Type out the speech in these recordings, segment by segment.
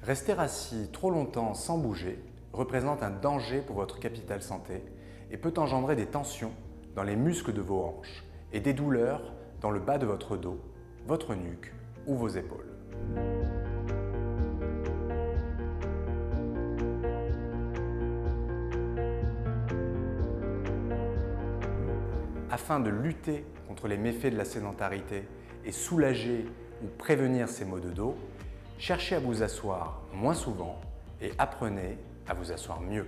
Rester assis trop longtemps sans bouger représente un danger pour votre capital santé et peut engendrer des tensions dans les muscles de vos hanches et des douleurs dans le bas de votre dos, votre nuque ou vos épaules. Afin de lutter contre les méfaits de la sédentarité et soulager ou prévenir ces maux de dos, cherchez à vous asseoir moins souvent et apprenez à vous asseoir mieux.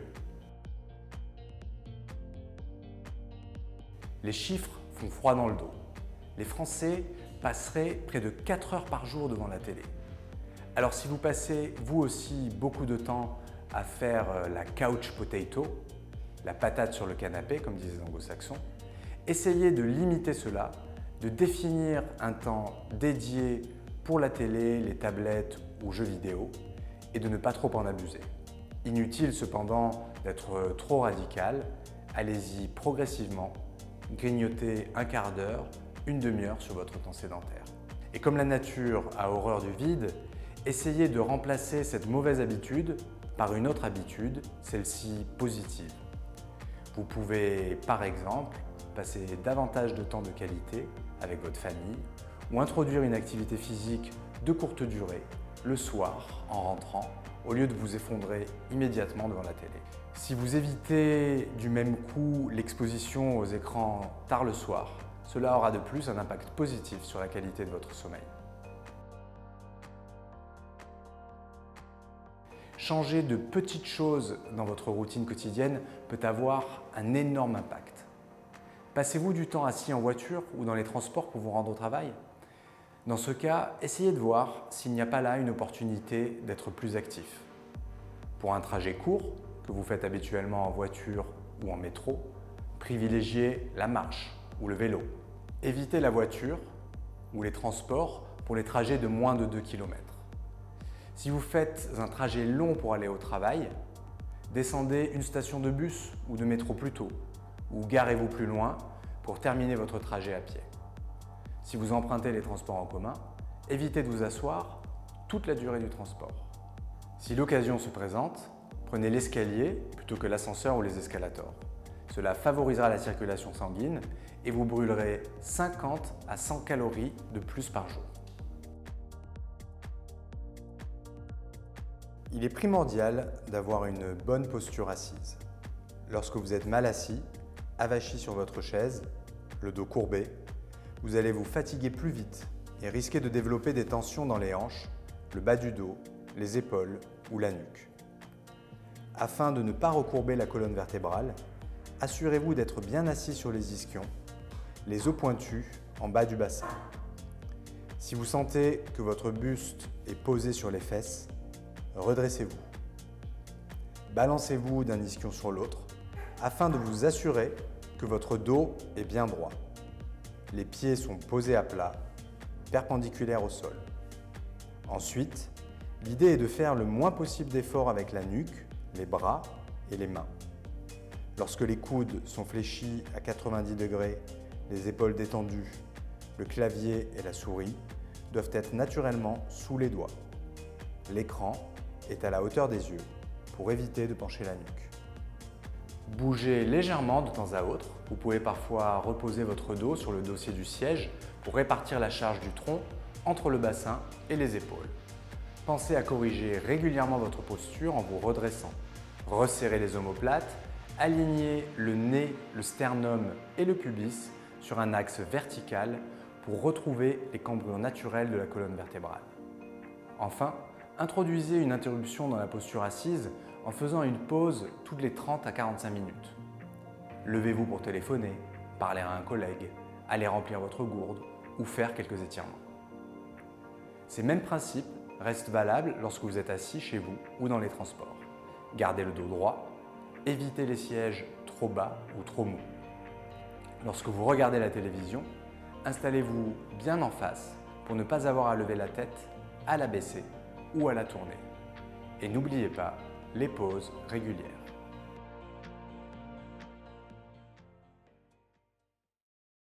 Les chiffres font froid dans le dos. Les Français passeraient près de 4 heures par jour devant la télé. Alors si vous passez vous aussi beaucoup de temps à faire la couch potato, la patate sur le canapé comme disent les anglo-saxons, essayez de limiter cela, de définir un temps dédié pour la télé, les tablettes ou jeux vidéo et de ne pas trop en abuser. Inutile cependant d'être trop radical, allez-y progressivement, grignotez un quart d'heure, une demi-heure sur votre temps sédentaire. Et comme la nature a horreur du vide, essayez de remplacer cette mauvaise habitude par une autre habitude, celle-ci positive. Vous pouvez par exemple passer davantage de temps de qualité avec votre famille ou introduire une activité physique de courte durée le soir en rentrant au lieu de vous effondrer immédiatement devant la télé. Si vous évitez du même coup l'exposition aux écrans tard le soir, cela aura de plus un impact positif sur la qualité de votre sommeil. Changer de petites choses dans votre routine quotidienne peut avoir un énorme impact. Passez-vous du temps assis en voiture ou dans les transports pour vous rendre au travail? Dans ce cas, essayez de voir s'il n'y a pas là une opportunité d'être plus actif. Pour un trajet court, que vous faites habituellement en voiture ou en métro, privilégiez la marche ou le vélo. Évitez la voiture ou les transports pour les trajets de moins de 2 km. Si vous faites un trajet long pour aller au travail, descendez une station de bus ou de métro plus tôt ou garez-vous plus loin pour terminer votre trajet à pied. Si vous empruntez les transports en commun, évitez de vous asseoir toute la durée du transport. Si l'occasion se présente, prenez l'escalier plutôt que l'ascenseur ou les escalators. Cela favorisera la circulation sanguine et vous brûlerez 50 à 100 calories de plus par jour. Il est primordial d'avoir une bonne posture assise. Lorsque vous êtes mal assis, avachi sur votre chaise, le dos courbé, vous allez vous fatiguer plus vite et risquer de développer des tensions dans les hanches, le bas du dos, les épaules ou la nuque. Afin de ne pas recourber la colonne vertébrale, assurez-vous d'être bien assis sur les ischions, les os pointus en bas du bassin. Si vous sentez que votre buste est posé sur les fesses, redressez-vous. Balancez-vous d'un ischion sur l'autre afin de vous assurer que votre dos est bien droit. Les pieds sont posés à plat, perpendiculaires au sol. Ensuite, l'idée est de faire le moins possible d'efforts avec la nuque, les bras et les mains. Lorsque les coudes sont fléchis à 90 degrés, les épaules détendues, le clavier et la souris doivent être naturellement sous les doigts. L'écran est à la hauteur des yeux pour éviter de pencher la nuque. Bougez légèrement de temps à autre. Vous pouvez parfois reposer votre dos sur le dossier du siège pour répartir la charge du tronc entre le bassin et les épaules. Pensez à corriger régulièrement votre posture en vous redressant. Resserrez les omoplates, alignez le nez, le sternum et le pubis sur un axe vertical pour retrouver les cambrures naturelles de la colonne vertébrale. Enfin, introduisez une interruption dans la posture assise en faisant une pause toutes les 30 à 45 minutes. Levez-vous pour téléphoner, parler à un collègue, aller remplir votre gourde ou faire quelques étirements. Ces mêmes principes restent valables lorsque vous êtes assis chez vous ou dans les transports. Gardez le dos droit, évitez les sièges trop bas ou trop mous. Lorsque vous regardez la télévision, installez-vous bien en face pour ne pas avoir à lever la tête, à la baisser ou à la tourner. Et n'oubliez pas les pauses régulières.